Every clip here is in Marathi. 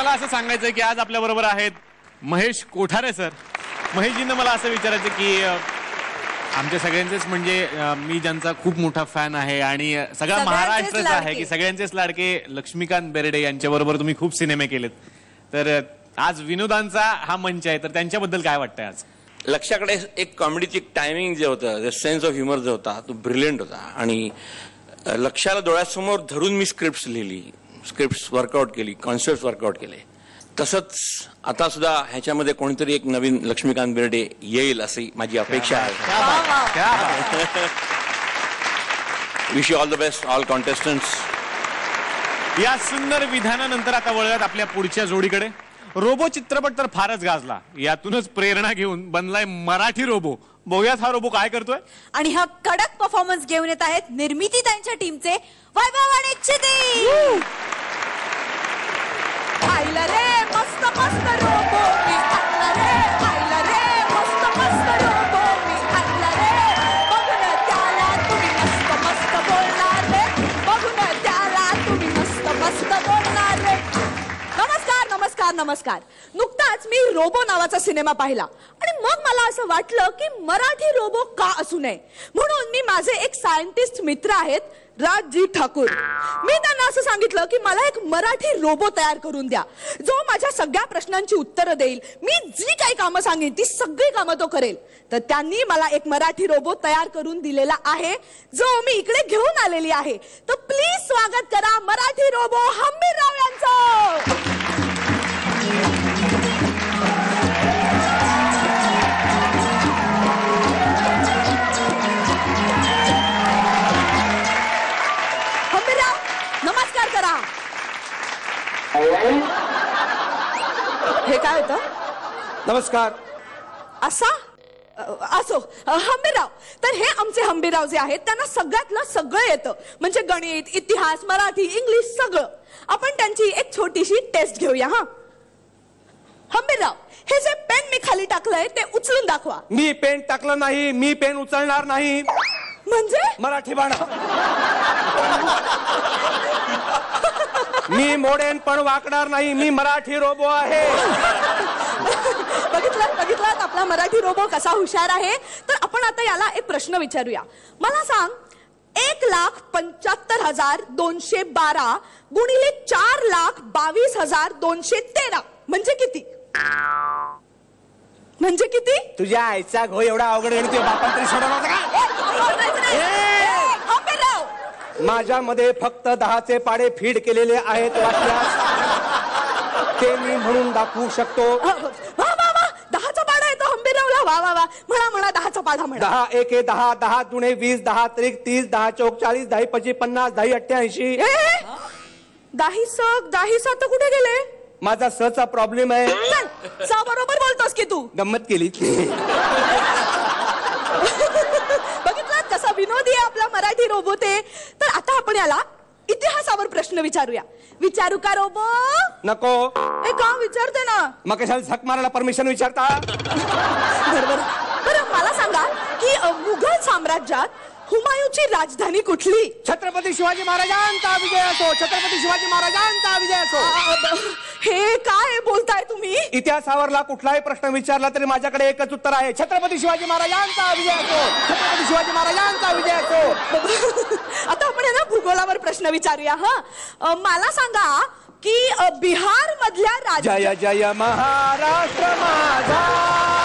मला असं सांगायचं की आज आपल्या बरोबर आहेत महेश कोठारे सर. महेशजींना मला असं विचारायचं की आमच्या सगळ्यांचेच म्हणजे मी ज्यांचा खूप मोठा फॅन आहे आणि सगळा महाराष्ट्रच आहे की सगळ्यांचेच लाडके लक्ष्मीकांत बेर्डे यांच्याबरोबर तुम्ही खूप सिनेमे केलेत. तर आज विनोदांचा हा मंच आहे, तर त्यांच्याबद्दल काय वाटतंय आज? लक्षाकडे एक कॉमेडीची टायमिंग जे होतं, सेन्स ऑफ ह्युमर जो होता तो ब्रिलियंट होता. आणि लक्षाला डोळ्यासमोर धरून मी स्क्रिप्ट लिहिली, स्क्रिप्ट वर्कआउट केली, कॉन्सेप्ट वर्कआउट केले. तसंच आता सुद्धा ह्याच्यामध्ये कोणीतरी एक नवीन लक्ष्मीकांत बेर्डे येईल अशी माझी अपेक्षा आहे. Wish you all the best all contestants. या सुंदर विधानानंतर आता वळूयात आपल्या पुढच्या जोडीकडे. रोबो चित्रपट तर फारच गाजला, यातूनच प्रेरणा घेऊन बनलाय मराठी रोबो. बघूयात हा रोबो काय करतोय. आणि हा कडक परफॉर्मन्स घेऊन येत आहेत निर्मिती त्यांच्या टीमचे वैभव आणि क्षिती. आईला रे मस्त मस्त रोबो मी आणला रे, आईला रे मस्त मस्त रोबो मी आणला रे. बघून त्याला तुम्ही मस्त मस्त बोलणार रे, बघून त्याला तुम्ही मस्त मस्त बोलणार रे. नमस्कार नमस्कार नमस्कार. नुकताच मी रोबो नावाचा सिनेमा पाहिला आणि मग मला असं वाटलं की मराठी रोबो का असू नये. म्हणून मी माझे एक सायंटिस्ट मित्र आहेत राजजी ठाकूर. मी त्यांना असं सांगितलं की मला एक मराठी रोबो तयार करून द्या जो माझ्या सगळ्या प्रश्नांची उत्तरं देईल. मी जी काही कामं सांगेन ती सगळी कामं तो करेल. तर त्यांनी मला एक मराठी रोबो तयार करून दिलेला आहे जो मी इकडे घेऊन आलेली आहे. तर प्लीज स्वागत करा मराठी रोबो हंबीरराव यांचं. नमस्कार करा. हे काय होतं? नमस्कार. असा असो हंबीरराव. तर हे आमचे हंबीरराव जे आहेत त्यांना सगळ्यातलं सगळं येतं, म्हणजे गणित, इतिहास, मराठी, इंग्लिश सगळं. आपण त्यांची एक छोटीशी टेस्ट घेऊया. हा हंबीरराव, हे जे पेन मी खाली टाकलंय ते उचलून दाखवा. मी पेन टाकलं नाही, मी पेन उचलणार नाही. म्हणजे मराठी बाणा. मी मोडेन पण वाकणार नाही, मी मराठी रोबो आहे. बघितलं बघितलं आपला मराठी रोबो कसा हुशार आहे. तर आपण आता याला एक प्रश्न विचारूया. मला सांग 1,75,212 गुणिले 4,22,213 म्हणजे किती? म्हणजे किती? तुझ्या आईचा घो एवढा अवघड गणित बापान तरी सोडवणार का? माझ्यामध्ये फक्त 10चे पाडे फीड केलेले आहेत. वाटल्यास ते मी म्हणून दाखवू शकतो. वा वा वा 10चा पाडा येतो हंबीररावला. वा वा वा म्हणा म्हणा 10चा पाडा म्हणा. 10 एके 10, 10 दुणे 20, 10 त्रिक 30, 10 चौक 40, 10 पची 50, 10 88. 10 तर कुठे गेले? माझा सचा प्रॉब्लेम आहे. सा बरोबर बोलतोस की तू. गंमत केली. बघितलात कसा विनोदी आहे आपला मराठी रोबो ते. तर आता आपण याला इतिहासावर प्रश्न विचारूया. विचारू का रोबो? नको. हे का विचारते ना. मग कशाला झक मारायला परमिशन विचारता? बरोबर. बरं मला सांगा की मुघल साम्राज्यात हुमायूंची राजधानी कुठली? छत्रपती शिवाजी महाराजांचा विजय असो, छत्रपती शिवाजी महाराजांचा विजय असो. हे काय बोलताय तुम्ही? इतिहासावरला कुठलाही प्रश्न विचारला तरी माझ्याकडे एकच उत्तर आहे, छत्रपती शिवाजी महाराजांचा विजय असो, छत्रपती शिवाजी महाराजांचा विजय असो. आता आपण ना भूगोलावर प्रश्न विचारूया. हा मला सांगा की बिहार मधल्या जय जय महाराष्ट्र माझा,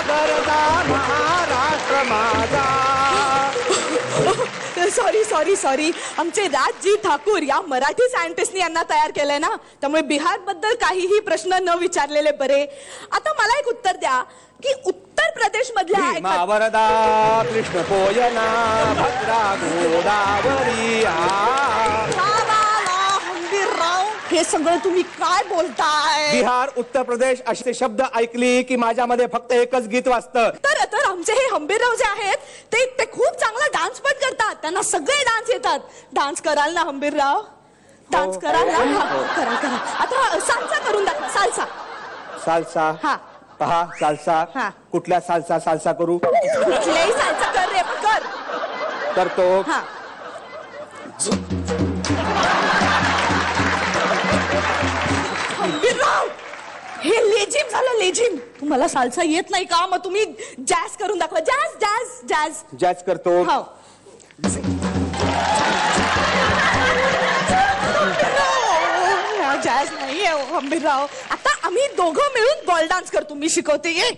गरजा महाराष्ट्र माझा. सॉरी सॉरी सॉरी आमचे राजजी ठाकूर या मराठी सायंटिस्टनी यांना तयार केलंय ना, त्यामुळे बिहार बद्दल काहीही प्रश्न न विचारलेले बरे. आता मला एक उत्तर द्या की उत्तर प्रदेश मधल्या वरदा कृष्ण कोयना भद्रा गोदावरी. हे सगळं तुम्ही काय बोलताय? बिहार, उत्तर प्रदेश असे शब्द ऐकली की माझ्यामध्ये फक्त एकच गीत वाजतं. तर आमचे हे हंबीरराव जे आहेत ते खूप चांगला डान्स पण करतात. त्यांना सगळे डान्स येतात. डान्स कराल ना हंबीरराव? डान्स कराल ना? करा करा. आता साल्सा करून दाखवा. साल्सा. साल्सा. हा पहा साल्सा. कुठल्या साल्सा? साल्सा करू? कुठल्याही साल्सा कर रे. कर. करतो. हा हंबीरराव झालं लेझिम. तुम्हाला साल्सा येत नाही का? मग तुम्ही जॅझ करून दाखवा. Jazz jazz jazz. जॅज करतो. हो. जॅझ नाहीये हंबीरराव. आता आम्ही दोघं मिळून बॉल डान्स करतो. मी शिकवते ये.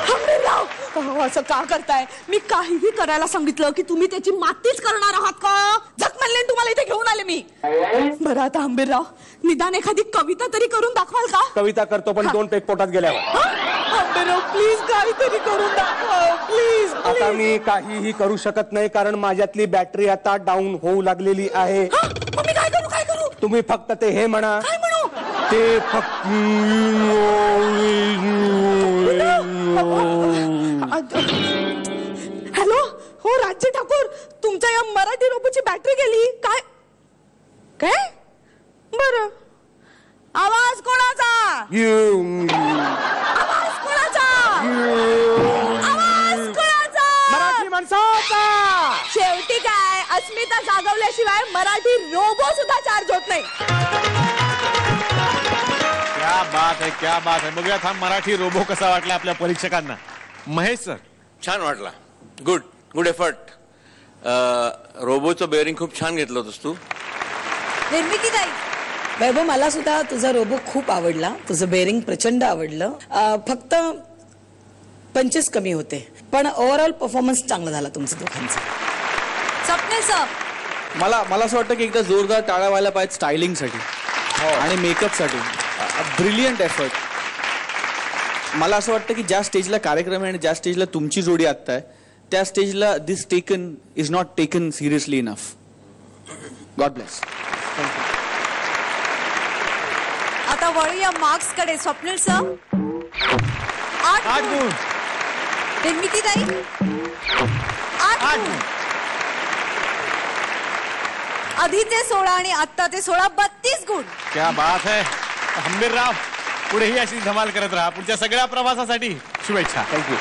हंबीरराव असं का करताय? मी काहीही करायला सांगितलं की तुम्ही त्याची मातीच करणार आहात का? झक म्हणले तुम्हाला इथे घेऊन आले मी. बरं आता हंबीरराव निदान एखादी कविता तरी करून दाखवाल का? कविता करतो पण 2 पेक पोटात गेल्यावर. हंबीरराव प्लीज काहीतरी करून दाखवा प्लीज. आता मी काहीही करू शकत नाही कारण माझ्यातली बॅटरी आता डाऊन होऊ लागलेली आहे. मी काय करू काय करू? तुम्ही फक्त ते हे म्हणा. काय म्हणू? ते फक्त हॅलो हो राज्य ठाकूर तुमच्या या मराठी रोबोची बॅटरी गेली काय? काय बरं आवाज कोणाचा? आवाज कोणाचा? आवाज कोणाचा? मराठी माणसाचा. शेवटी काय अस्मिता जागवल्याशिवाय मराठी रोबो सुद्धा चार्ज होत नाही. क्या बात आहे, क्या बात आहे. बघूयात हा मराठी रोबो कसा वाटला आपल्या परीक्षकांना. महेश सर. छान वाटला. Good good effort. रोबोचं बेअरिंग खूप छान घेतलं होतंस तू. निर्मिती ताई. वैभव मला सुद्धा तुझा रोबो खूप आवडला. तुझं बेअरिंग प्रचंड आवडलं. फक्त पंचेस कमी होते पण ओव्हरऑल परफॉर्मन्स चांगला झाला तुमचं दोघांचा. स्वप्नील सर. मला असं वाटतं की एकदा जोरदार टाळ्या व्हायला पाहिजे स्टायलिंगसाठी आणि मेकअपसाठी. Brilliant effort. मला असं वाटतं की ज्या स्टेजला कार्यक्रम आहे आणि ज्या स्टेजला तुमची जोडी आत्ता आहे त्या स्टेजला this taken is not taken seriously enough. God bless. आता वळूया मार्क्स कडे. स्वप्नील सर 8 गुण. निर्मिती ताई 8 गुण. आधीचे 16 आणि आत्ताचे 16 32 गुण. क्या बात है. हंबीरराव पुढेही अशी धमाल करत राहा. पुढच्या सगळ्या प्रवासासाठी शुभेच्छा. थँक्यू.